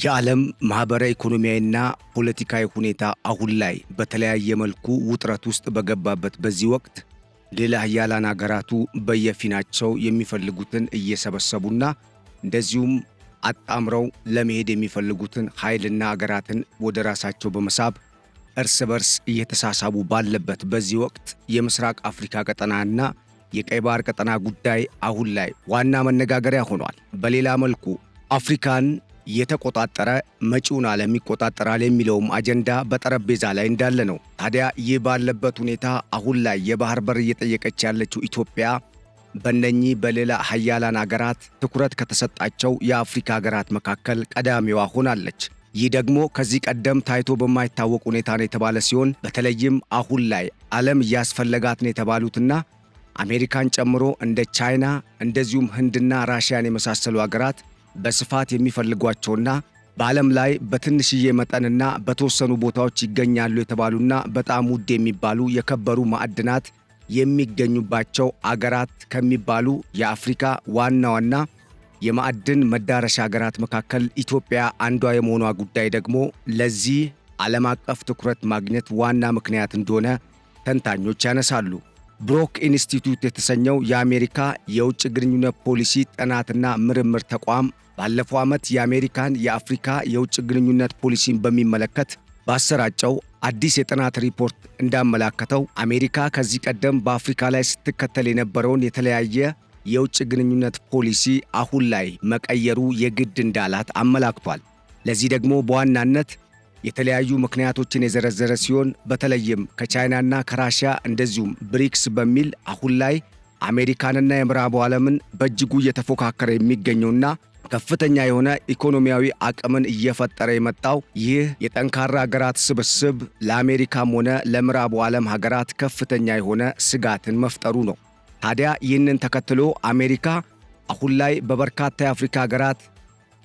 የዓለም ማህበራዊ ኢኮኖሚያዊና ፖለቲካዊ ሁኔታ አሁን ላይ በተለያየ መልኩ ውጥረት ውስጥ በገባበት በዚህ ወቅት ሌላ ሀያላን አገራቱ በየፊናቸው የሚፈልጉትን እየሰበሰቡና እንደዚሁም አጣምረው ለመሄድ የሚፈልጉትን ኃይልና አገራትን ወደ ራሳቸው በመሳብ እርስ በርስ እየተሳሳቡ ባለበት በዚህ ወቅት የምስራቅ አፍሪካ ቀጠናና የቀይ ባህር ቀጠና ጉዳይ አሁን ላይ ዋና መነጋገሪያ ሆኗል። በሌላ መልኩ አፍሪካን የተቆጣጠረ መጪውን ዓለም ይቆጣጠራል የሚለውም አጀንዳ በጠረጴዛ ላይ እንዳለ ነው። ታዲያ ይህ ባለበት ሁኔታ አሁን ላይ የባህር በር እየጠየቀች ያለችው ኢትዮጵያ በእነኚህ በሌላ ሀያላን አገራት ትኩረት ከተሰጣቸው የአፍሪካ አገራት መካከል ቀዳሚዋ ሆናለች። ይህ ደግሞ ከዚህ ቀደም ታይቶ በማይታወቅ ሁኔታ ነው የተባለ ሲሆን በተለይም አሁን ላይ ዓለም እያስፈለጋት ነው የተባሉትና አሜሪካን ጨምሮ እንደ ቻይና እንደዚሁም ህንድና ራሽያን የመሳሰሉ አገራት በስፋት የሚፈልጓቸውና በዓለም ላይ በትንሽዬ መጠንና በተወሰኑ ቦታዎች ይገኛሉ የተባሉና በጣም ውድ የሚባሉ የከበሩ ማዕድናት የሚገኙባቸው አገራት ከሚባሉ የአፍሪካ ዋና ዋና የማዕድን መዳረሻ አገራት መካከል ኢትዮጵያ አንዷ የመሆኗ ጉዳይ ደግሞ ለዚህ ዓለም አቀፍ ትኩረት ማግኘት ዋና ምክንያት እንደሆነ ተንታኞች ያነሳሉ። ብሮክ ኢንስቲትዩት የተሰኘው የአሜሪካ የውጭ ግንኙነት ፖሊሲ ጥናትና ምርምር ተቋም ባለፈው ዓመት የአሜሪካን የአፍሪካ የውጭ ግንኙነት ፖሊሲን በሚመለከት ባሰራጨው አዲስ የጥናት ሪፖርት እንዳመላከተው አሜሪካ ከዚህ ቀደም በአፍሪካ ላይ ስትከተል የነበረውን የተለያየ የውጭ ግንኙነት ፖሊሲ አሁን ላይ መቀየሩ የግድ እንዳላት አመላክቷል። ለዚህ ደግሞ በዋናነት የተለያዩ ምክንያቶችን የዘረዘረ ሲሆን በተለይም ከቻይናና ከራሽያ እንደዚሁም ብሪክስ በሚል አሁን ላይ አሜሪካንና የምዕራቡ ዓለምን በእጅጉ እየተፎካከረ የሚገኘውና ከፍተኛ የሆነ ኢኮኖሚያዊ አቅምን እየፈጠረ የመጣው ይህ የጠንካራ ሀገራት ስብስብ ለአሜሪካም ሆነ ለምዕራቡ ዓለም ሀገራት ከፍተኛ የሆነ ስጋትን መፍጠሩ ነው። ታዲያ ይህንን ተከትሎ አሜሪካ አሁን ላይ በበርካታ የአፍሪካ ሀገራት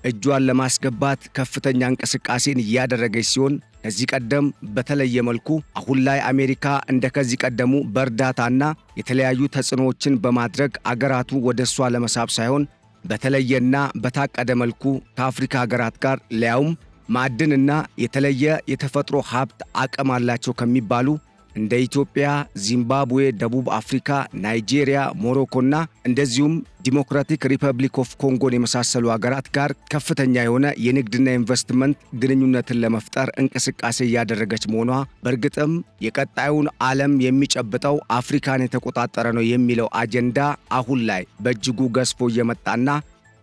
እጇን ለማስገባት ከፍተኛ እንቅስቃሴን እያደረገች ሲሆን ከዚህ ቀደም በተለየ መልኩ አሁን ላይ አሜሪካ እንደ ከዚህ ቀደሙ በእርዳታና የተለያዩ ተጽዕኖዎችን በማድረግ አገራቱ ወደ እሷ ለመሳብ ሳይሆን በተለየና በታቀደ መልኩ ከአፍሪካ ሀገራት ጋር ሊያውም ማዕድንና የተለየ የተፈጥሮ ሀብት አቅም አላቸው ከሚባሉ እንደ ኢትዮጵያ፣ ዚምባብዌ፣ ደቡብ አፍሪካ፣ ናይጄሪያ፣ ሞሮኮና እንደዚሁም ዲሞክራቲክ ሪፐብሊክ ኦፍ ኮንጎን የመሳሰሉ ሀገራት ጋር ከፍተኛ የሆነ የንግድና ኢንቨስትመንት ግንኙነትን ለመፍጠር እንቅስቃሴ እያደረገች መሆኗ በእርግጥም የቀጣዩን ዓለም የሚጨብጠው አፍሪካን የተቆጣጠረ ነው የሚለው አጀንዳ አሁን ላይ በእጅጉ ገዝፎ እየመጣና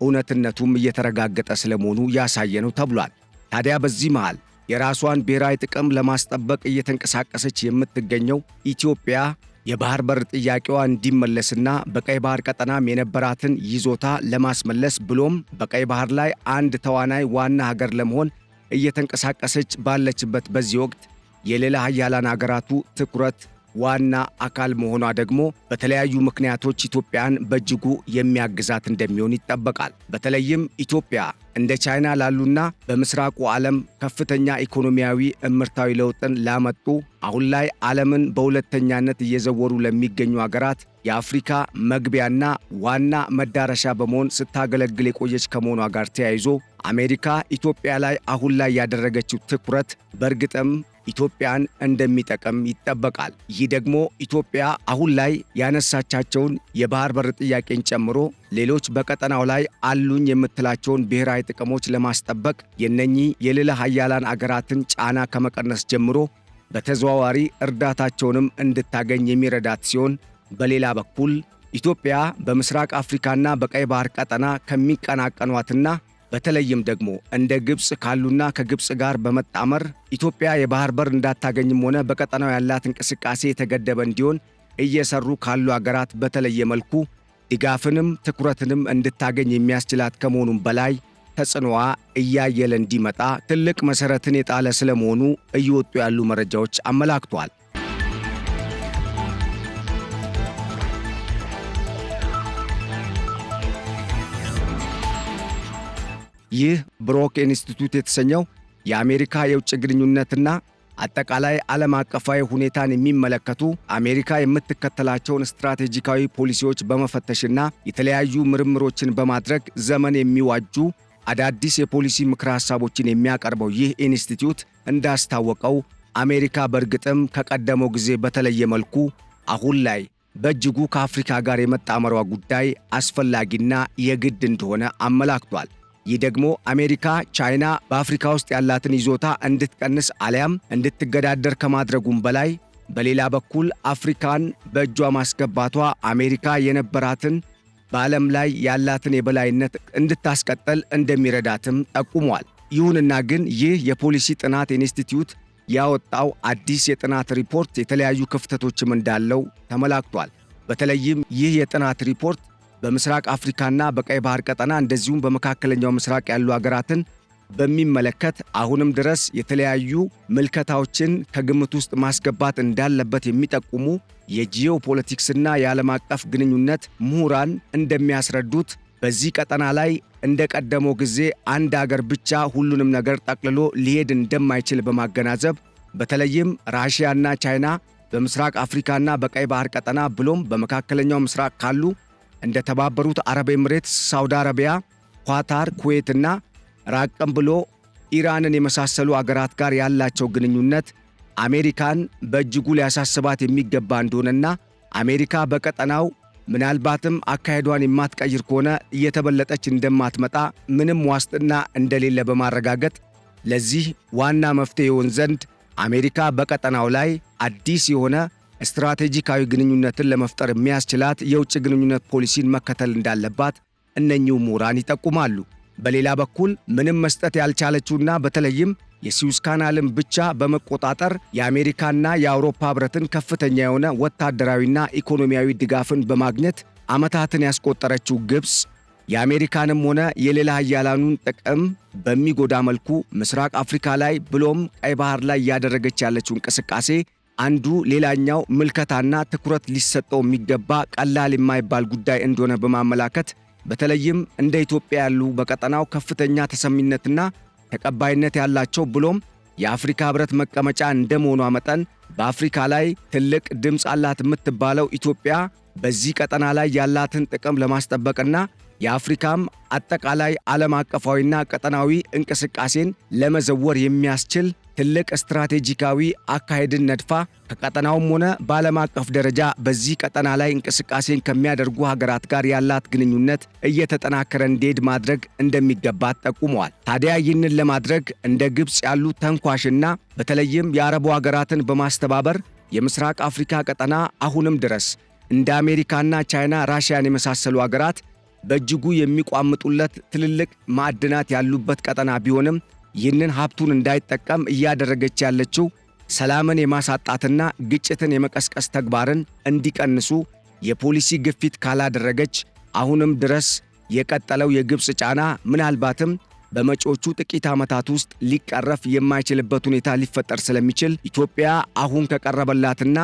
እውነትነቱም እየተረጋገጠ ስለመሆኑ ያሳየ ነው ተብሏል። ታዲያ በዚህ መሃል የራሷን ብሔራዊ ጥቅም ለማስጠበቅ እየተንቀሳቀሰች የምትገኘው ኢትዮጵያ የባህር በር ጥያቄዋ እንዲመለስና በቀይ ባህር ቀጠናም የነበራትን ይዞታ ለማስመለስ ብሎም በቀይ ባህር ላይ አንድ ተዋናይ ዋና ሀገር ለመሆን እየተንቀሳቀሰች ባለችበት በዚህ ወቅት የሌላ ሀያላን ሀገራቱ ትኩረት ዋና አካል መሆኗ ደግሞ በተለያዩ ምክንያቶች ኢትዮጵያን በእጅጉ የሚያግዛት እንደሚሆን ይጠበቃል። በተለይም ኢትዮጵያ እንደ ቻይና ላሉና በምስራቁ ዓለም ከፍተኛ ኢኮኖሚያዊ እምርታዊ ለውጥን ላመጡ አሁን ላይ ዓለምን በሁለተኛነት እየዘወሩ ለሚገኙ አገራት የአፍሪካ መግቢያና ዋና መዳረሻ በመሆን ስታገለግል የቆየች ከመሆኗ ጋር ተያይዞ አሜሪካ ኢትዮጵያ ላይ አሁን ላይ ያደረገችው ትኩረት በእርግጥም ኢትዮጵያን እንደሚጠቅም ይጠበቃል። ይህ ደግሞ ኢትዮጵያ አሁን ላይ ያነሳቻቸውን የባህር በር ጥያቄን ጨምሮ ሌሎች በቀጠናው ላይ አሉኝ የምትላቸውን ብሔራዊ ጥቅሞች ለማስጠበቅ የነኚህ የሌላ ሀያላን አገራትን ጫና ከመቀነስ ጀምሮ በተዘዋዋሪ እርዳታቸውንም እንድታገኝ የሚረዳት ሲሆን በሌላ በኩል ኢትዮጵያ በምስራቅ አፍሪካና በቀይ ባህር ቀጠና ከሚቀናቀኗትና በተለይም ደግሞ እንደ ግብፅ ካሉና ከግብፅ ጋር በመጣመር ኢትዮጵያ የባህር በር እንዳታገኝም ሆነ በቀጠናው ያላት እንቅስቃሴ የተገደበ እንዲሆን እየሰሩ ካሉ አገራት በተለየ መልኩ ድጋፍንም ትኩረትንም እንድታገኝ የሚያስችላት ከመሆኑም በላይ ተጽዕኖዋ እያየለ እንዲመጣ ትልቅ መሰረትን የጣለ ስለመሆኑ እየወጡ ያሉ መረጃዎች አመላክተዋል። ይህ ብሮክ ኢንስቲትዩት የተሰኘው የአሜሪካ የውጭ ግንኙነትና አጠቃላይ ዓለም አቀፋዊ ሁኔታን የሚመለከቱ አሜሪካ የምትከተላቸውን ስትራቴጂካዊ ፖሊሲዎች በመፈተሽና የተለያዩ ምርምሮችን በማድረግ ዘመን የሚዋጁ አዳዲስ የፖሊሲ ምክረ ሐሳቦችን የሚያቀርበው ይህ ኢንስቲትዩት እንዳስታወቀው አሜሪካ በእርግጥም ከቀደመው ጊዜ በተለየ መልኩ አሁን ላይ በእጅጉ ከአፍሪካ ጋር የመጣመሯ ጉዳይ አስፈላጊና የግድ እንደሆነ አመላክቷል። ይህ ደግሞ አሜሪካ ቻይና በአፍሪካ ውስጥ ያላትን ይዞታ እንድትቀንስ አሊያም እንድትገዳደር ከማድረጉም በላይ በሌላ በኩል አፍሪካን በእጇ ማስገባቷ አሜሪካ የነበራትን በዓለም ላይ ያላትን የበላይነት እንድታስቀጥል እንደሚረዳትም ጠቁሟል። ይሁንና ግን ይህ የፖሊሲ ጥናት ኢንስቲትዩት ያወጣው አዲስ የጥናት ሪፖርት የተለያዩ ክፍተቶችም እንዳለው ተመላክቷል። በተለይም ይህ የጥናት ሪፖርት በምስራቅ አፍሪካና በቀይ ባህር ቀጠና እንደዚሁም በመካከለኛው ምስራቅ ያሉ ሀገራትን በሚመለከት አሁንም ድረስ የተለያዩ ምልከታዎችን ከግምት ውስጥ ማስገባት እንዳለበት የሚጠቁሙ የጂኦፖለቲክስና የዓለም አቀፍ ግንኙነት ምሁራን እንደሚያስረዱት በዚህ ቀጠና ላይ እንደቀደመው ጊዜ አንድ አገር ብቻ ሁሉንም ነገር ጠቅልሎ ሊሄድ እንደማይችል በማገናዘብ በተለይም ራሽያና ቻይና በምስራቅ አፍሪካና በቀይ ባህር ቀጠና ብሎም በመካከለኛው ምስራቅ ካሉ እንደ ተባበሩት አረብ ኤምሬትስ፣ ሳውዲ አረቢያ፣ ኳታር፣ ኩዌትና ራቅም ብሎ ኢራንን የመሳሰሉ አገራት ጋር ያላቸው ግንኙነት አሜሪካን በእጅጉ ሊያሳስባት የሚገባ እንደሆነና አሜሪካ በቀጠናው ምናልባትም አካሄዷን የማትቀይር ከሆነ እየተበለጠች እንደማትመጣ ምንም ዋስትና እንደሌለ በማረጋገጥ ለዚህ ዋና መፍትሄ ይሆን ዘንድ አሜሪካ በቀጠናው ላይ አዲስ የሆነ ስትራቴጂካዊ ግንኙነትን ለመፍጠር የሚያስችላት የውጭ ግንኙነት ፖሊሲን መከተል እንዳለባት እነኚሁ ምሁራን ይጠቁማሉ። በሌላ በኩል ምንም መስጠት ያልቻለችውና በተለይም የሱዌዝ ካናልን ብቻ በመቆጣጠር የአሜሪካና የአውሮፓ ሕብረትን ከፍተኛ የሆነ ወታደራዊና ኢኮኖሚያዊ ድጋፍን በማግኘት ዓመታትን ያስቆጠረችው ግብፅ የአሜሪካንም ሆነ የሌላ ኃያላኑን ጥቅም በሚጎዳ መልኩ ምስራቅ አፍሪካ ላይ ብሎም ቀይ ባህር ላይ እያደረገች ያለችው እንቅስቃሴ አንዱ ሌላኛው ምልከታና ትኩረት ሊሰጠው የሚገባ ቀላል የማይባል ጉዳይ እንደሆነ በማመላከት በተለይም እንደ ኢትዮጵያ ያሉ በቀጠናው ከፍተኛ ተሰሚነትና ተቀባይነት ያላቸው ብሎም የአፍሪካ ሕብረት መቀመጫ እንደመሆኗ መጠን በአፍሪካ ላይ ትልቅ ድምፅ አላት የምትባለው ኢትዮጵያ በዚህ ቀጠና ላይ ያላትን ጥቅም ለማስጠበቅና የአፍሪካም አጠቃላይ ዓለም አቀፋዊና ቀጠናዊ እንቅስቃሴን ለመዘወር የሚያስችል ትልቅ ስትራቴጂካዊ አካሄድን ነድፋ ከቀጠናውም ሆነ በዓለም አቀፍ ደረጃ በዚህ ቀጠና ላይ እንቅስቃሴን ከሚያደርጉ ሀገራት ጋር ያላት ግንኙነት እየተጠናከረ እንዲሄድ ማድረግ እንደሚገባት ጠቁመዋል። ታዲያ ይህንን ለማድረግ እንደ ግብፅ ያሉ ተንኳሽና በተለይም የአረቡ ሀገራትን በማስተባበር የምስራቅ አፍሪካ ቀጠና አሁንም ድረስ እንደ አሜሪካና ቻይና፣ ራሽያን የመሳሰሉ ሀገራት በእጅጉ የሚቋምጡለት ትልልቅ ማዕድናት ያሉበት ቀጠና ቢሆንም ይህንን ሀብቱን እንዳይጠቀም እያደረገች ያለችው ሰላምን የማሳጣትና ግጭትን የመቀስቀስ ተግባርን እንዲቀንሱ የፖሊሲ ግፊት ካላደረገች አሁንም ድረስ የቀጠለው የግብፅ ጫና ምናልባትም በመጪዎቹ ጥቂት ዓመታት ውስጥ ሊቀረፍ የማይችልበት ሁኔታ ሊፈጠር ስለሚችል ኢትዮጵያ አሁን ከቀረበላትና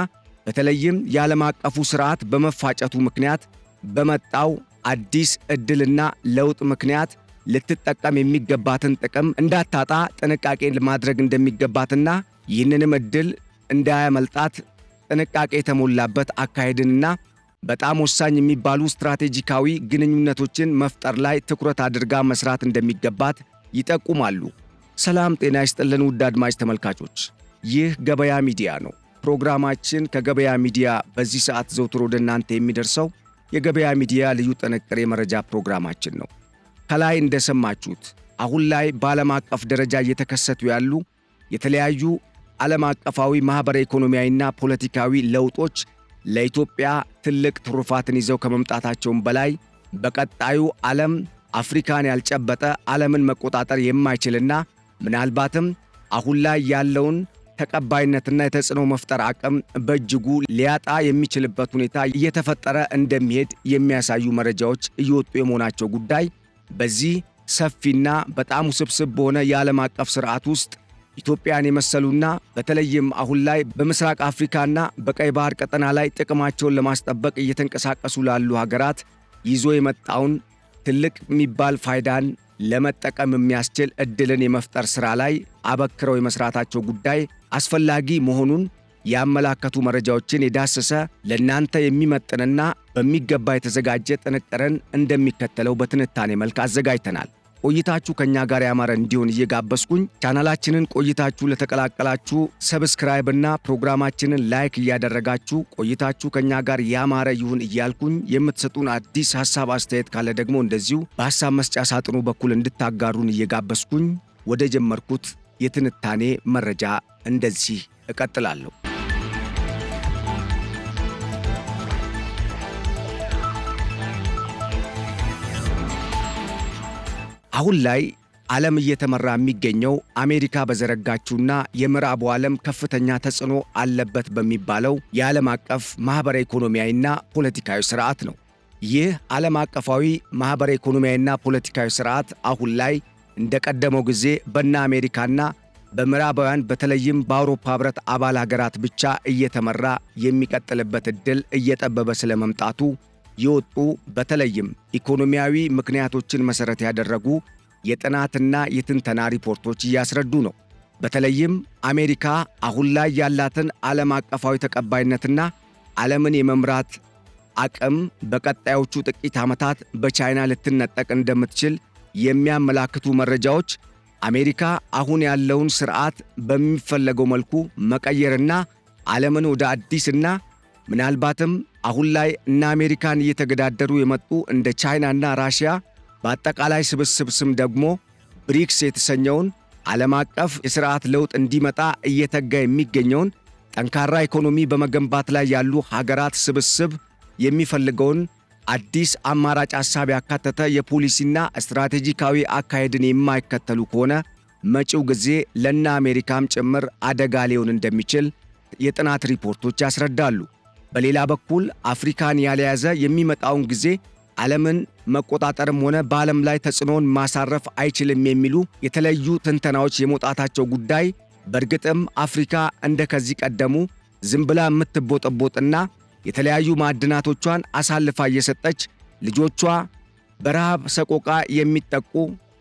በተለይም የዓለም አቀፉ ሥርዓት በመፋጨቱ ምክንያት በመጣው አዲስ ዕድልና ለውጥ ምክንያት ልትጠቀም የሚገባትን ጥቅም እንዳታጣ ጥንቃቄ ማድረግ እንደሚገባትና ይህንንም ዕድል እንዳያመልጣት ጥንቃቄ የተሞላበት አካሄድንና በጣም ወሳኝ የሚባሉ ስትራቴጂካዊ ግንኙነቶችን መፍጠር ላይ ትኩረት አድርጋ መስራት እንደሚገባት ይጠቁማሉ። ሰላም ጤና ይስጥልን ውድ አድማጭ ተመልካቾች፣ ይህ ገበያ ሚዲያ ነው። ፕሮግራማችን ከገበያ ሚዲያ በዚህ ሰዓት ዘውትሮ ወደ እናንተ የሚደርሰው የገበያ ሚዲያ ልዩ ጥንቅር የመረጃ ፕሮግራማችን ነው። ከላይ እንደሰማችሁት አሁን ላይ በዓለም አቀፍ ደረጃ እየተከሰቱ ያሉ የተለያዩ ዓለም አቀፋዊ ማኅበራዊ፣ ኢኮኖሚያዊና ፖለቲካዊ ለውጦች ለኢትዮጵያ ትልቅ ትሩፋትን ይዘው ከመምጣታቸውም በላይ በቀጣዩ ዓለም አፍሪካን ያልጨበጠ ዓለምን መቆጣጠር የማይችልና ምናልባትም አሁን ላይ ያለውን ተቀባይነትና የተጽዕኖ መፍጠር አቅም በእጅጉ ሊያጣ የሚችልበት ሁኔታ እየተፈጠረ እንደሚሄድ የሚያሳዩ መረጃዎች እየወጡ የመሆናቸው ጉዳይ በዚህ ሰፊና በጣም ውስብስብ በሆነ የዓለም አቀፍ ሥርዓት ውስጥ ኢትዮጵያን የመሰሉና በተለይም አሁን ላይ በምስራቅ አፍሪካና በቀይ ባህር ቀጠና ላይ ጥቅማቸውን ለማስጠበቅ እየተንቀሳቀሱ ላሉ ሀገራት ይዞ የመጣውን ትልቅ የሚባል ፋይዳን ለመጠቀም የሚያስችል ዕድልን የመፍጠር ሥራ ላይ አበክረው የመስራታቸው ጉዳይ አስፈላጊ መሆኑን ያመላከቱ መረጃዎችን የዳሰሰ ለእናንተ የሚመጥንና በሚገባ የተዘጋጀ ጥንቅርን እንደሚከተለው በትንታኔ መልክ አዘጋጅተናል። ቆይታችሁ ከኛ ጋር ያማረ እንዲሆን እየጋበዝኩኝ ቻናላችንን ቆይታችሁ ለተቀላቀላችሁ ሰብስክራይብ እና ፕሮግራማችንን ላይክ እያደረጋችሁ ቆይታችሁ ከኛ ጋር ያማረ ይሁን እያልኩኝ የምትሰጡን አዲስ ሐሳብ አስተያየት ካለ ደግሞ እንደዚሁ በሐሳብ መስጫ ሳጥኑ በኩል እንድታጋሩን እየጋበዝኩኝ ወደ ጀመርኩት የትንታኔ መረጃ እንደዚህ እቀጥላለሁ። አሁን ላይ ዓለም እየተመራ የሚገኘው አሜሪካ በዘረጋችውና የምዕራቡ ዓለም ከፍተኛ ተጽዕኖ አለበት በሚባለው የዓለም አቀፍ ማኅበራዊ ኢኮኖሚያዊና ፖለቲካዊ ሥርዓት ነው። ይህ ዓለም አቀፋዊ ማኅበራዊ ኢኮኖሚያዊና ፖለቲካዊ ሥርዓት አሁን ላይ እንደ ቀደመው ጊዜ በእነ አሜሪካና በምዕራባውያን በተለይም በአውሮፓ ኅብረት አባል ሀገራት ብቻ እየተመራ የሚቀጥልበት ዕድል እየጠበበ ስለመምጣቱ የወጡ በተለይም ኢኮኖሚያዊ ምክንያቶችን መሠረት ያደረጉ የጥናትና የትንተና ሪፖርቶች እያስረዱ ነው። በተለይም አሜሪካ አሁን ላይ ያላትን ዓለም አቀፋዊ ተቀባይነትና ዓለምን የመምራት አቅም በቀጣዮቹ ጥቂት ዓመታት በቻይና ልትነጠቅ እንደምትችል የሚያመላክቱ መረጃዎች አሜሪካ አሁን ያለውን ሥርዓት በሚፈለገው መልኩ መቀየርና ዓለምን ወደ አዲስና ምናልባትም አሁን ላይ እነ አሜሪካን እየተገዳደሩ የመጡ እንደ ቻይናና ራሽያ በአጠቃላይ ስብስብ ስም ደግሞ ብሪክስ የተሰኘውን ዓለም አቀፍ የሥርዓት ለውጥ እንዲመጣ እየተጋ የሚገኘውን ጠንካራ ኢኮኖሚ በመገንባት ላይ ያሉ ሀገራት ስብስብ የሚፈልገውን አዲስ አማራጭ ሐሳብ ያካተተ የፖሊሲና ስትራቴጂካዊ አካሄድን የማይከተሉ ከሆነ መጪው ጊዜ ለእነ አሜሪካም ጭምር አደጋ ሊሆን እንደሚችል የጥናት ሪፖርቶች ያስረዳሉ። በሌላ በኩል አፍሪካን ያልያዘ የሚመጣውን ጊዜ ዓለምን መቆጣጠርም ሆነ በዓለም ላይ ተጽዕኖን ማሳረፍ አይችልም የሚሉ የተለዩ ትንተናዎች የመውጣታቸው ጉዳይ በእርግጥም አፍሪካ እንደ ከዚህ ቀደሙ ዝም ብላ የምትቦጠቦጥና የተለያዩ ማዕድናቶቿን አሳልፋ እየሰጠች ልጆቿ በረሃብ ሰቆቃ የሚጠቁ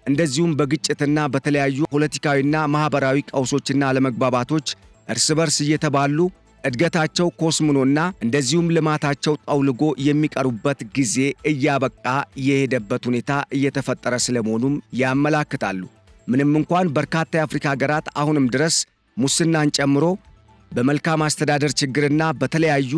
እንደዚሁም በግጭትና በተለያዩ ፖለቲካዊና ማኅበራዊ ቀውሶችና አለመግባባቶች እርስ በርስ እየተባሉ እድገታቸው ኮስምኖና እንደዚሁም ልማታቸው ጠውልጎ የሚቀሩበት ጊዜ እያበቃ የሄደበት ሁኔታ እየተፈጠረ ስለመሆኑም ያመላክታሉ። ምንም እንኳን በርካታ የአፍሪካ ሀገራት አሁንም ድረስ ሙስናን ጨምሮ በመልካም አስተዳደር ችግርና በተለያዩ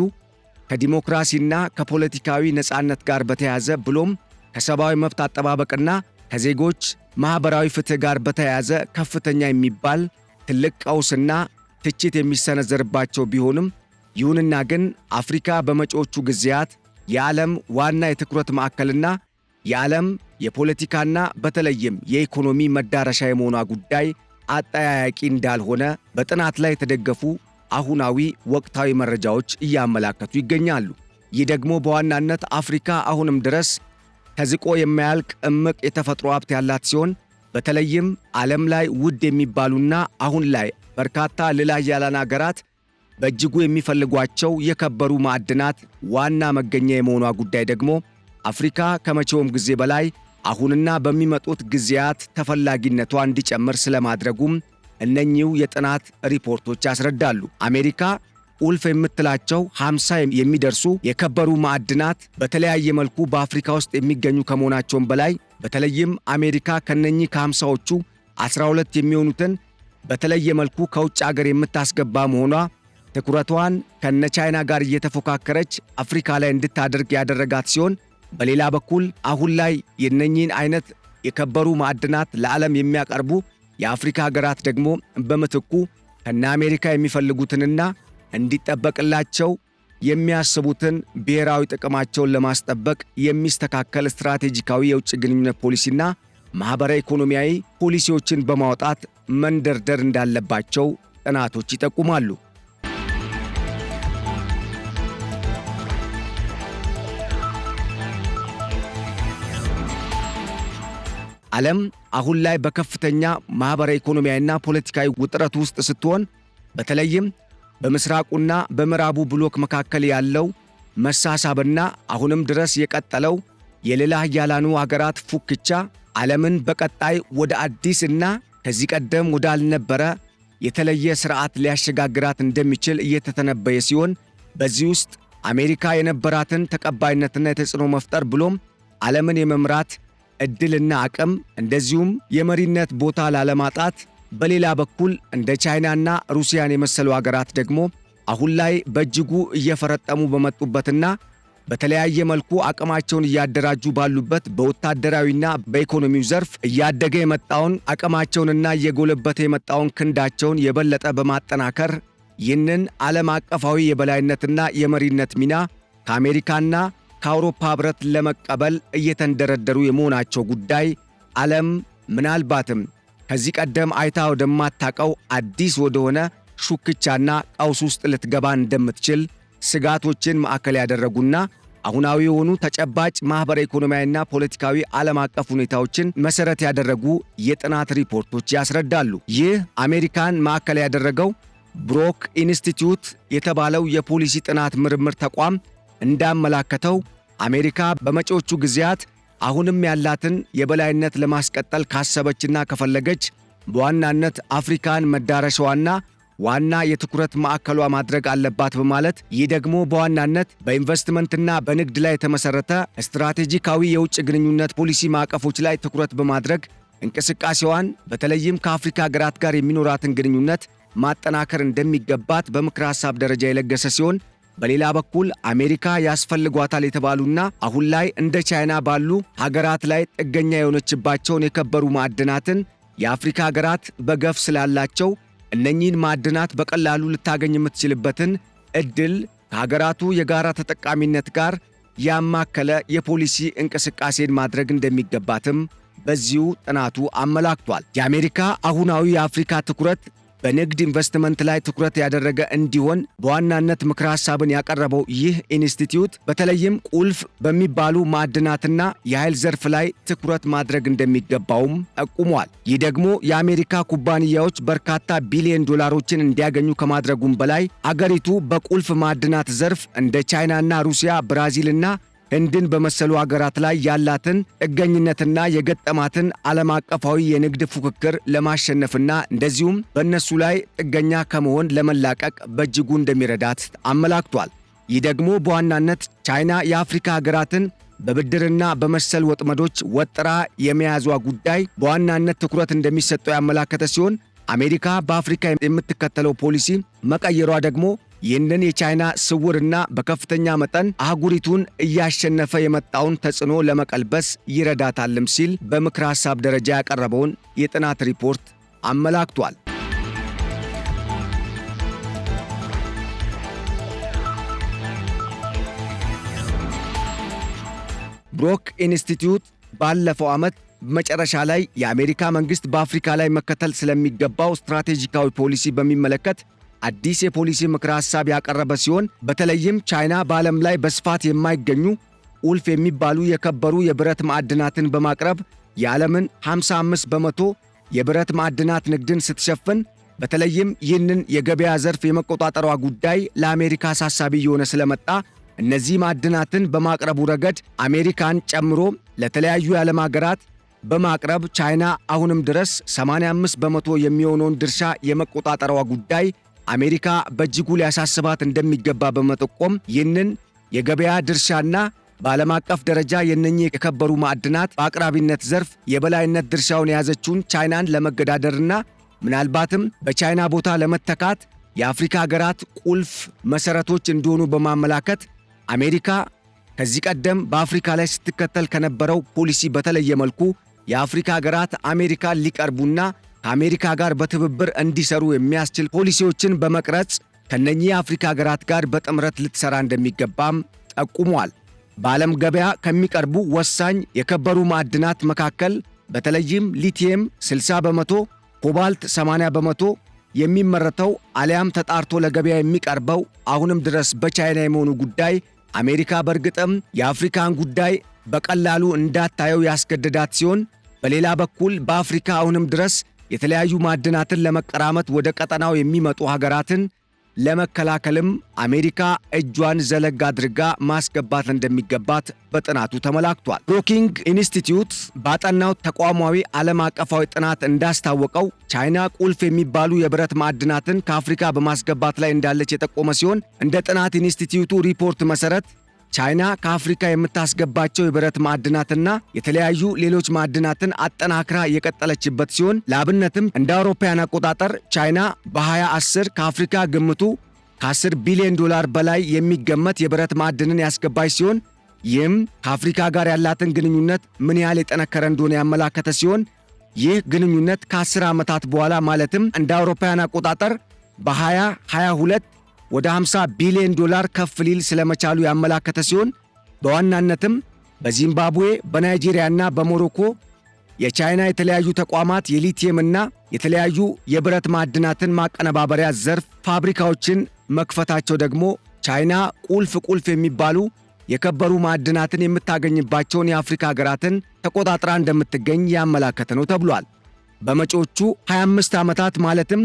ከዲሞክራሲና ከፖለቲካዊ ነጻነት ጋር በተያያዘ ብሎም ከሰብአዊ መብት አጠባበቅና ከዜጎች ማኅበራዊ ፍትሕ ጋር በተያያዘ ከፍተኛ የሚባል ትልቅ ቀውስና ትችት የሚሰነዘርባቸው ቢሆንም ይሁንና ግን አፍሪካ በመጪዎቹ ጊዜያት የዓለም ዋና የትኩረት ማዕከልና የዓለም የፖለቲካና በተለይም የኢኮኖሚ መዳረሻ የመሆኗ ጉዳይ አጠያያቂ እንዳልሆነ በጥናት ላይ የተደገፉ አሁናዊ ወቅታዊ መረጃዎች እያመላከቱ ይገኛሉ። ይህ ደግሞ በዋናነት አፍሪካ አሁንም ድረስ ተዝቆ የማያልቅ እምቅ የተፈጥሮ ሀብት ያላት ሲሆን በተለይም ዓለም ላይ ውድ የሚባሉና አሁን ላይ በርካታ ልዕለ ኃያላን አገራት በእጅጉ የሚፈልጓቸው የከበሩ ማዕድናት ዋና መገኛ የመሆኗ ጉዳይ ደግሞ አፍሪካ ከመቼውም ጊዜ በላይ አሁንና በሚመጡት ጊዜያት ተፈላጊነቷ እንዲጨምር ስለማድረጉም እነኚሁ የጥናት ሪፖርቶች ያስረዳሉ። አሜሪካ ቁልፍ የምትላቸው 50 የሚደርሱ የከበሩ ማዕድናት በተለያየ መልኩ በአፍሪካ ውስጥ የሚገኙ ከመሆናቸውም በላይ በተለይም አሜሪካ ከነኚህ ከ50ዎቹ 12 የሚሆኑትን በተለየ መልኩ ከውጭ አገር የምታስገባ መሆኗ ትኩረቷን ከነቻይና ጋር እየተፎካከረች አፍሪካ ላይ እንድታደርግ ያደረጋት ሲሆን በሌላ በኩል አሁን ላይ የነኚህን አይነት የከበሩ ማዕድናት ለዓለም የሚያቀርቡ የአፍሪካ ሀገራት ደግሞ በምትኩ ከነ አሜሪካ የሚፈልጉትንና እንዲጠበቅላቸው የሚያስቡትን ብሔራዊ ጥቅማቸውን ለማስጠበቅ የሚስተካከል ስትራቴጂካዊ የውጭ ግንኙነት ፖሊሲና ማኅበራዊ ኢኮኖሚያዊ ፖሊሲዎችን በማውጣት መንደርደር እንዳለባቸው ጥናቶች ይጠቁማሉ። ዓለም አሁን ላይ በከፍተኛ ማኅበራዊ ኢኮኖሚያዊና ፖለቲካዊ ውጥረት ውስጥ ስትሆን በተለይም በምስራቁና በምዕራቡ ብሎክ መካከል ያለው መሳሳብና አሁንም ድረስ የቀጠለው የሌላ ኃያላኑ አገራት ፉክቻ ዓለምን በቀጣይ ወደ አዲስና ከዚህ ቀደም ወዳልነበረ የተለየ ሥርዓት ሊያሸጋግራት እንደሚችል እየተተነበየ ሲሆን በዚህ ውስጥ አሜሪካ የነበራትን ተቀባይነትና የተጽዕኖ መፍጠር ብሎም ዓለምን የመምራት ዕድልና አቅም እንደዚሁም የመሪነት ቦታ ላለማጣት፣ በሌላ በኩል እንደ ቻይናና ሩሲያን የመሰሉ ሀገራት ደግሞ አሁን ላይ በእጅጉ እየፈረጠሙ በመጡበትና በተለያየ መልኩ አቅማቸውን እያደራጁ ባሉበት በወታደራዊና በኢኮኖሚው ዘርፍ እያደገ የመጣውን አቅማቸውንና እየጎለበተ የመጣውን ክንዳቸውን የበለጠ በማጠናከር ይህንን ዓለም አቀፋዊ የበላይነትና የመሪነት ሚና ከአሜሪካና ከአውሮፓ ኅብረት ለመቀበል እየተንደረደሩ የመሆናቸው ጉዳይ ዓለም ምናልባትም ከዚህ ቀደም አይታ ወደማታውቀው አዲስ ወደሆነ ሹክቻና ቀውስ ውስጥ ልትገባ እንደምትችል ስጋቶችን ማዕከል ያደረጉና አሁናዊ የሆኑ ተጨባጭ ማኅበረ ኢኮኖሚያዊና ፖለቲካዊ ዓለም አቀፍ ሁኔታዎችን መሠረት ያደረጉ የጥናት ሪፖርቶች ያስረዳሉ። ይህ አሜሪካን ማዕከል ያደረገው ብሮክ ኢንስቲትዩት የተባለው የፖሊሲ ጥናት ምርምር ተቋም እንዳመላከተው አሜሪካ በመጪዎቹ ጊዜያት አሁንም ያላትን የበላይነት ለማስቀጠል ካሰበችና ከፈለገች በዋናነት አፍሪካን መዳረሻዋና ዋና የትኩረት ማዕከሏ ማድረግ አለባት በማለት ይህ ደግሞ በዋናነት በኢንቨስትመንትና በንግድ ላይ የተመሠረተ ስትራቴጂካዊ የውጭ ግንኙነት ፖሊሲ ማዕቀፎች ላይ ትኩረት በማድረግ እንቅስቃሴዋን በተለይም ከአፍሪካ ሀገራት ጋር የሚኖራትን ግንኙነት ማጠናከር እንደሚገባት በምክረ ሐሳብ ደረጃ የለገሰ ሲሆን፣ በሌላ በኩል አሜሪካ ያስፈልጓታል የተባሉና አሁን ላይ እንደ ቻይና ባሉ ሀገራት ላይ ጥገኛ የሆነችባቸውን የከበሩ ማዕድናትን የአፍሪካ ሀገራት በገፍ ስላላቸው እነኚህን ማዕድናት በቀላሉ ልታገኝ የምትችልበትን ዕድል ከሀገራቱ የጋራ ተጠቃሚነት ጋር ያማከለ የፖሊሲ እንቅስቃሴን ማድረግ እንደሚገባትም በዚሁ ጥናቱ አመላክቷል። የአሜሪካ አሁናዊ የአፍሪካ ትኩረት በንግድ ኢንቨስትመንት ላይ ትኩረት ያደረገ እንዲሆን በዋናነት ምክረ ሐሳብን ያቀረበው ይህ ኢንስቲትዩት በተለይም ቁልፍ በሚባሉ ማዕድናትና የኃይል ዘርፍ ላይ ትኩረት ማድረግ እንደሚገባውም ጠቁሟል። ይህ ደግሞ የአሜሪካ ኩባንያዎች በርካታ ቢሊዮን ዶላሮችን እንዲያገኙ ከማድረጉም በላይ አገሪቱ በቁልፍ ማዕድናት ዘርፍ እንደ ቻይናና ሩሲያ፣ ብራዚልና ህንድን በመሰሉ አገራት ላይ ያላትን ጥገኝነትና የገጠማትን ዓለም አቀፋዊ የንግድ ፉክክር ለማሸነፍና እንደዚሁም በእነሱ ላይ ጥገኛ ከመሆን ለመላቀቅ በእጅጉ እንደሚረዳት አመላክቷል። ይህ ደግሞ በዋናነት ቻይና የአፍሪካ ሀገራትን በብድርና በመሰል ወጥመዶች ወጥራ የመያዟ ጉዳይ በዋናነት ትኩረት እንደሚሰጠው ያመላከተ ሲሆን፣ አሜሪካ በአፍሪካ የምትከተለው ፖሊሲ መቀየሯ ደግሞ ይህንን የቻይና ስውርና በከፍተኛ መጠን አህጉሪቱን እያሸነፈ የመጣውን ተጽዕኖ ለመቀልበስ ይረዳታልም ሲል በምክረ ሐሳብ ደረጃ ያቀረበውን የጥናት ሪፖርት አመላክቷል። ብሮክ ኢንስቲትዩት ባለፈው ዓመት መጨረሻ ላይ የአሜሪካ መንግሥት በአፍሪካ ላይ መከተል ስለሚገባው ስትራቴጂካዊ ፖሊሲ በሚመለከት አዲስ የፖሊሲ ምክረ ሐሳብ ያቀረበ ሲሆን በተለይም ቻይና በዓለም ላይ በስፋት የማይገኙ ቁልፍ የሚባሉ የከበሩ የብረት ማዕድናትን በማቅረብ የዓለምን 55 በመቶ የብረት ማዕድናት ንግድን ስትሸፍን፣ በተለይም ይህንን የገበያ ዘርፍ የመቆጣጠሯ ጉዳይ ለአሜሪካ አሳሳቢ እየሆነ ስለመጣ እነዚህ ማዕድናትን በማቅረቡ ረገድ አሜሪካን ጨምሮ ለተለያዩ የዓለም ሀገራት በማቅረብ ቻይና አሁንም ድረስ 85 በመቶ የሚሆነውን ድርሻ የመቆጣጠሯ ጉዳይ አሜሪካ በእጅጉ ሊያሳስባት እንደሚገባ በመጠቆም ይህንን የገበያ ድርሻና በዓለም አቀፍ ደረጃ የነኚህ የከበሩ ማዕድናት በአቅራቢነት ዘርፍ የበላይነት ድርሻውን የያዘችውን ቻይናን ለመገዳደርና ምናልባትም በቻይና ቦታ ለመተካት የአፍሪካ ሀገራት ቁልፍ መሠረቶች እንደሆኑ በማመላከት አሜሪካ ከዚህ ቀደም በአፍሪካ ላይ ስትከተል ከነበረው ፖሊሲ በተለየ መልኩ የአፍሪካ ሀገራት አሜሪካን ሊቀርቡና ከአሜሪካ ጋር በትብብር እንዲሰሩ የሚያስችል ፖሊሲዎችን በመቅረጽ ከነኚህ የአፍሪካ ሀገራት ጋር በጥምረት ልትሰራ እንደሚገባም ጠቁሟል። በዓለም ገበያ ከሚቀርቡ ወሳኝ የከበሩ ማዕድናት መካከል በተለይም ሊቲየም 60 በመቶ፣ ኮባልት 80 በመቶ የሚመረተው አሊያም ተጣርቶ ለገበያ የሚቀርበው አሁንም ድረስ በቻይና የመሆኑ ጉዳይ አሜሪካ በእርግጥም የአፍሪካን ጉዳይ በቀላሉ እንዳታየው ያስገደዳት ሲሆን፣ በሌላ በኩል በአፍሪካ አሁንም ድረስ የተለያዩ ማዕድናትን ለመቀራመት ወደ ቀጠናው የሚመጡ ሀገራትን ለመከላከልም አሜሪካ እጇን ዘለግ አድርጋ ማስገባት እንደሚገባት በጥናቱ ተመላክቷል። ብሮኪንግ ኢንስቲትዩት ባጠናው ተቋማዊ ዓለም አቀፋዊ ጥናት እንዳስታወቀው ቻይና ቁልፍ የሚባሉ የብረት ማዕድናትን ከአፍሪካ በማስገባት ላይ እንዳለች የጠቆመ ሲሆን እንደ ጥናት ኢንስቲትዩቱ ሪፖርት መሠረት ቻይና ከአፍሪካ የምታስገባቸው የብረት ማዕድናትና የተለያዩ ሌሎች ማዕድናትን አጠናክራ የቀጠለችበት ሲሆን ለአብነትም እንደ አውሮፓውያን አቆጣጠር ቻይና በ2010 ከአፍሪካ ግምቱ ከ10 ቢሊዮን ዶላር በላይ የሚገመት የብረት ማዕድንን ያስገባች ሲሆን ይህም ከአፍሪካ ጋር ያላትን ግንኙነት ምን ያህል የጠነከረ እንደሆነ ያመላከተ ሲሆን ይህ ግንኙነት ከ10 ዓመታት በኋላ ማለትም እንደ አውሮፓውያን አቆጣጠር በ2022 ወደ 50 ቢሊዮን ዶላር ከፍ ሊል ስለመቻሉ ያመላከተ ሲሆን በዋናነትም በዚምባብዌ፣ በናይጄሪያና በሞሮኮ የቻይና የተለያዩ ተቋማት የሊቲየምና የተለያዩ የብረት ማዕድናትን ማቀነባበሪያ ዘርፍ ፋብሪካዎችን መክፈታቸው ደግሞ ቻይና ቁልፍ የሚባሉ የከበሩ ማዕድናትን የምታገኝባቸውን የአፍሪካ ሀገራትን ተቆጣጥራ እንደምትገኝ ያመላከተ ነው ተብሏል። በመጪዎቹ 25 ዓመታት ማለትም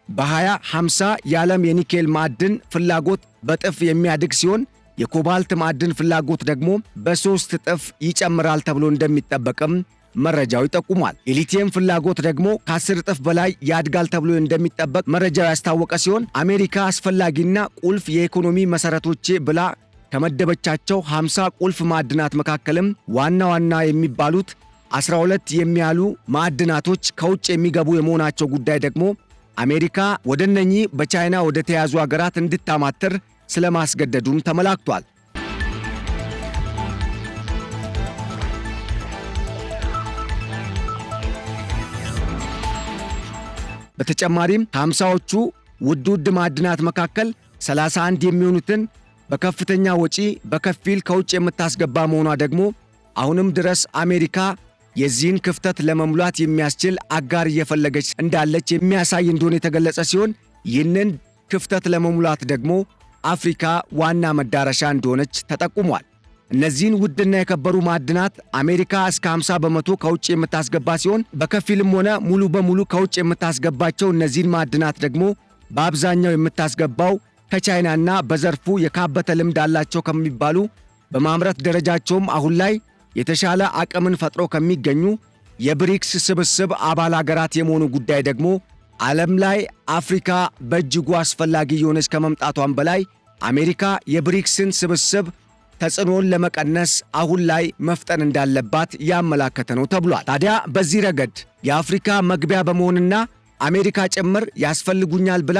በ2050 የዓለም የኒኬል ማዕድን ፍላጎት በጥፍ የሚያድግ ሲሆን የኮባልት ማዕድን ፍላጎት ደግሞ በ3 እጥፍ ይጨምራል ተብሎ እንደሚጠበቅም መረጃው ይጠቁማል። የሊቲየም ፍላጎት ደግሞ ከ10 እጥፍ በላይ ያድጋል ተብሎ እንደሚጠበቅ መረጃው ያስታወቀ ሲሆን አሜሪካ አስፈላጊና ቁልፍ የኢኮኖሚ መሠረቶቼ ብላ ከመደበቻቸው 50 ቁልፍ ማዕድናት መካከልም ዋና የሚባሉት 12 የሚያሉ ማዕድናቶች ከውጭ የሚገቡ የመሆናቸው ጉዳይ ደግሞ አሜሪካ ወደነኚህ በቻይና ወደ ተያዙ ሀገራት እንድታማትር ስለማስገደዱም ተመላክቷል። በተጨማሪም ከ50ዎቹ ውድ ማዕድናት መካከል 31 የሚሆኑትን በከፍተኛ ወጪ በከፊል ከውጭ የምታስገባ መሆኗ ደግሞ አሁንም ድረስ አሜሪካ የዚህን ክፍተት ለመሙላት የሚያስችል አጋር እየፈለገች እንዳለች የሚያሳይ እንደሆነ የተገለጸ ሲሆን ይህንን ክፍተት ለመሙላት ደግሞ አፍሪካ ዋና መዳረሻ እንደሆነች ተጠቁሟል። እነዚህን ውድና የከበሩ ማዕድናት አሜሪካ እስከ 50 በመቶ ከውጭ የምታስገባ ሲሆን በከፊልም ሆነ ሙሉ በሙሉ ከውጭ የምታስገባቸው እነዚህን ማዕድናት ደግሞ በአብዛኛው የምታስገባው ከቻይናና በዘርፉ የካበተ ልምድ አላቸው ከሚባሉ በማምረት ደረጃቸውም አሁን ላይ የተሻለ አቅምን ፈጥሮ ከሚገኙ የብሪክስ ስብስብ አባል አገራት የመሆኑ ጉዳይ ደግሞ ዓለም ላይ አፍሪካ በእጅጉ አስፈላጊ የሆነች ከመምጣቷም በላይ አሜሪካ የብሪክስን ስብስብ ተጽዕኖን ለመቀነስ አሁን ላይ መፍጠን እንዳለባት ያመላከተ ነው ተብሏል። ታዲያ በዚህ ረገድ የአፍሪካ መግቢያ በመሆንና አሜሪካ ጭምር ያስፈልጉኛል ብላ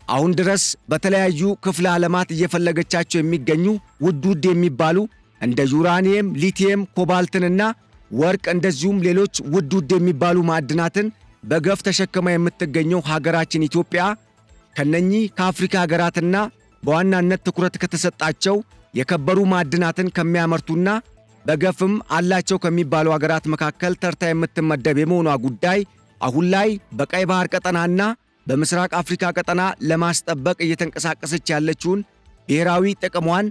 አሁን ድረስ በተለያዩ ክፍለ ዓለማት እየፈለገቻቸው የሚገኙ ውድ የሚባሉ እንደ ዩራኒየም፣ ሊቲየም፣ ኮባልትንና ወርቅ እንደዚሁም ሌሎች ውድ የሚባሉ ማዕድናትን በገፍ ተሸክማ የምትገኘው ሀገራችን ኢትዮጵያ ከነኚህ ከአፍሪካ ሀገራትና በዋናነት ትኩረት ከተሰጣቸው የከበሩ ማዕድናትን ከሚያመርቱና በገፍም አላቸው ከሚባሉ ሀገራት መካከል ተርታ የምትመደብ የመሆኗ ጉዳይ አሁን ላይ በቀይ ባህር ቀጠናና በምስራቅ አፍሪካ ቀጠና ለማስጠበቅ እየተንቀሳቀሰች ያለችውን ብሔራዊ ጥቅሟን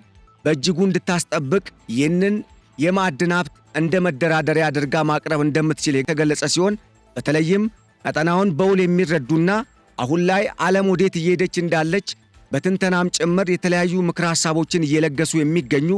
በእጅጉ እንድታስጠብቅ ይህንን የማዕድን ሀብት እንደ መደራደሪያ አድርጋ ማቅረብ እንደምትችል የተገለጸ ሲሆን በተለይም ቀጠናውን በውል የሚረዱና አሁን ላይ ዓለም ወዴት እየሄደች እንዳለች በትንተናም ጭምር የተለያዩ ምክረ ሐሳቦችን እየለገሱ የሚገኙ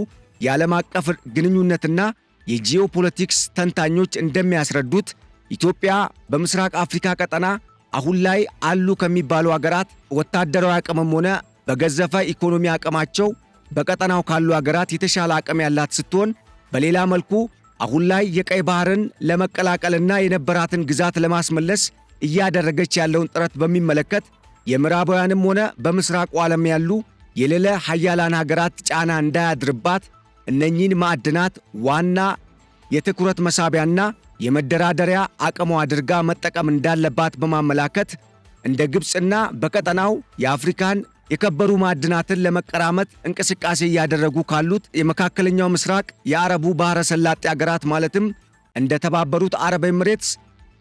የዓለም አቀፍ ግንኙነትና የጂኦፖለቲክስ ተንታኞች እንደሚያስረዱት ኢትዮጵያ በምስራቅ አፍሪካ ቀጠና አሁን ላይ አሉ ከሚባሉ ሀገራት ወታደራዊ አቅምም ሆነ በገዘፈ ኢኮኖሚ አቅማቸው በቀጠናው ካሉ ሀገራት የተሻለ አቅም ያላት ስትሆን በሌላ መልኩ አሁን ላይ የቀይ ባህርን ለመቀላቀልና የነበራትን ግዛት ለማስመለስ እያደረገች ያለውን ጥረት በሚመለከት የምዕራባውያንም ሆነ በምስራቁ ዓለም ያሉ የሌለ ሀያላን ሀገራት ጫና እንዳያድርባት እነኚህን ማዕድናት ዋና የትኩረት መሳቢያና የመደራደሪያ አቅሟ አድርጋ መጠቀም እንዳለባት በማመላከት እንደ ግብፅና በቀጠናው የአፍሪካን የከበሩ ማዕድናትን ለመቀራመት እንቅስቃሴ እያደረጉ ካሉት የመካከለኛው ምስራቅ የአረቡ ባህረ ሰላጤ ሀገራት ማለትም እንደ ተባበሩት አረብ ኤምሬትስ፣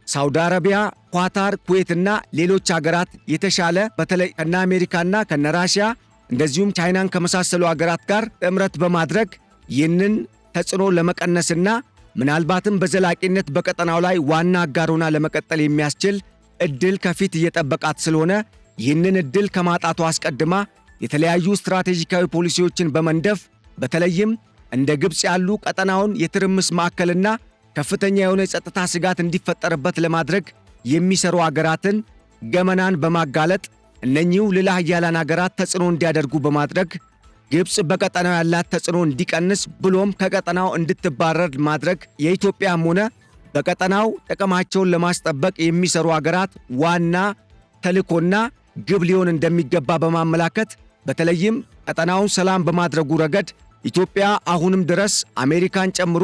ሳውዲ አረቢያ፣ ኳታር፣ ኩዌትና ሌሎች ሀገራት የተሻለ በተለይ ከነ አሜሪካና ከነ ራሽያ እንደዚሁም ቻይናን ከመሳሰሉ ሀገራት ጋር ጥምረት በማድረግ ይህንን ተጽዕኖ ለመቀነስና ምናልባትም በዘላቂነት በቀጠናው ላይ ዋና አጋር ሆና ለመቀጠል የሚያስችል ዕድል ከፊት እየጠበቃት ስለሆነ ይህንን ዕድል ከማጣቷ አስቀድማ የተለያዩ ስትራቴጂካዊ ፖሊሲዎችን በመንደፍ በተለይም እንደ ግብፅ ያሉ ቀጠናውን የትርምስ ማዕከልና ከፍተኛ የሆነ የጸጥታ ስጋት እንዲፈጠርበት ለማድረግ የሚሰሩ አገራትን ገመናን በማጋለጥ እነኚሁ ልዕለ ኃያላን አገራት ተጽዕኖ እንዲያደርጉ በማድረግ ግብፅ በቀጠናው ያላት ተጽዕኖ እንዲቀንስ ብሎም ከቀጠናው እንድትባረር ማድረግ የኢትዮጵያም ሆነ በቀጠናው ጥቅማቸውን ለማስጠበቅ የሚሰሩ አገራት ዋና ተልዕኮና ግብ ሊሆን እንደሚገባ በማመላከት በተለይም ቀጠናውን ሰላም በማድረጉ ረገድ ኢትዮጵያ አሁንም ድረስ አሜሪካን ጨምሮ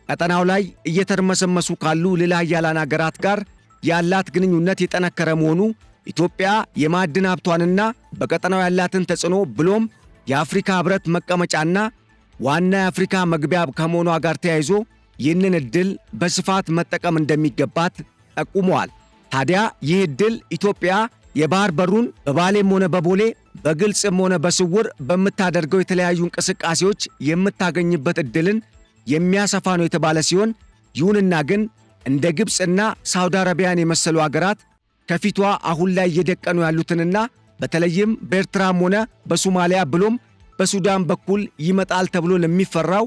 ቀጠናው ላይ እየተርመሰመሱ ካሉ ሌላ ኃያላን አገራት ጋር ያላት ግንኙነት የጠነከረ መሆኑ ኢትዮጵያ የማዕድን ሀብቷንና በቀጠናው ያላትን ተጽዕኖ ብሎም የአፍሪካ ህብረት መቀመጫና ዋና የአፍሪካ መግቢያ ከመሆኗ ጋር ተያይዞ ይህንን ዕድል በስፋት መጠቀም እንደሚገባት ጠቁመዋል። ታዲያ ይህ ዕድል ኢትዮጵያ የባህር በሩን በባሌም ሆነ በቦሌ በግልጽም ሆነ በስውር በምታደርገው የተለያዩ እንቅስቃሴዎች የምታገኝበት ዕድልን የሚያሰፋ ነው የተባለ ሲሆን ይሁንና ግን እንደ ግብፅና ሳውዲ አረቢያን የመሰሉ አገራት ከፊቷ አሁን ላይ እየደቀኑ ያሉትንና በተለይም በኤርትራም ሆነ በሶማሊያ ብሎም በሱዳን በኩል ይመጣል ተብሎ ለሚፈራው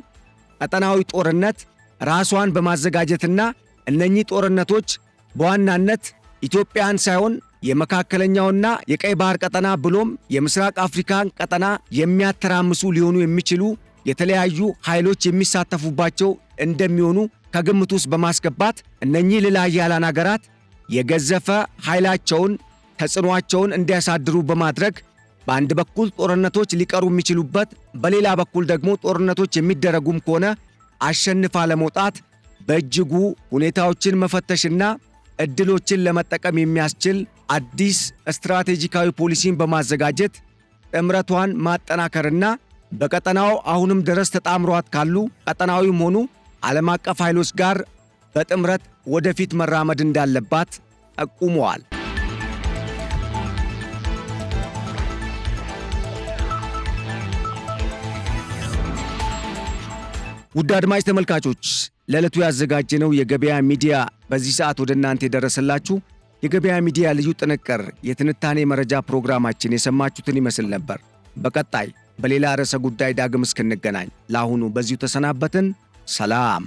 ቀጠናዊ ጦርነት ራሷን በማዘጋጀትና እነኚህ ጦርነቶች በዋናነት ኢትዮጵያን ሳይሆን የመካከለኛውና የቀይ ባህር ቀጠና ብሎም የምስራቅ አፍሪካን ቀጠና የሚያተራምሱ ሊሆኑ የሚችሉ የተለያዩ ኃይሎች የሚሳተፉባቸው እንደሚሆኑ ከግምት ውስጥ በማስገባት እነኚህ ሌላ ኃያላን አገራት የገዘፈ ኃይላቸውን ተጽዕኖአቸውን እንዲያሳድሩ በማድረግ በአንድ በኩል ጦርነቶች ሊቀሩ የሚችሉበት፣ በሌላ በኩል ደግሞ ጦርነቶች የሚደረጉም ከሆነ አሸንፋ ለመውጣት በእጅጉ ሁኔታዎችን መፈተሽና ዕድሎችን ለመጠቀም የሚያስችል አዲስ ስትራቴጂካዊ ፖሊሲን በማዘጋጀት ጥምረቷን ማጠናከርና በቀጠናው አሁንም ድረስ ተጣምሯት ካሉ ቀጠናዊም ሆኑ ዓለም አቀፍ ኃይሎች ጋር በጥምረት ወደፊት መራመድ እንዳለባት ጠቁመዋል። ውድ አድማጭ ተመልካቾች ለዕለቱ ያዘጋጀነው የገበያ ሚዲያ በዚህ ሰዓት ወደ እናንተ የደረሰላችሁ የገበያ ሚዲያ ልዩ ጥንቅር የትንታኔ መረጃ ፕሮግራማችን የሰማችሁትን ይመስል ነበር። በቀጣይ በሌላ ርዕሰ ጉዳይ ዳግም እስክንገናኝ ለአሁኑ በዚሁ ተሰናበትን። ሰላም።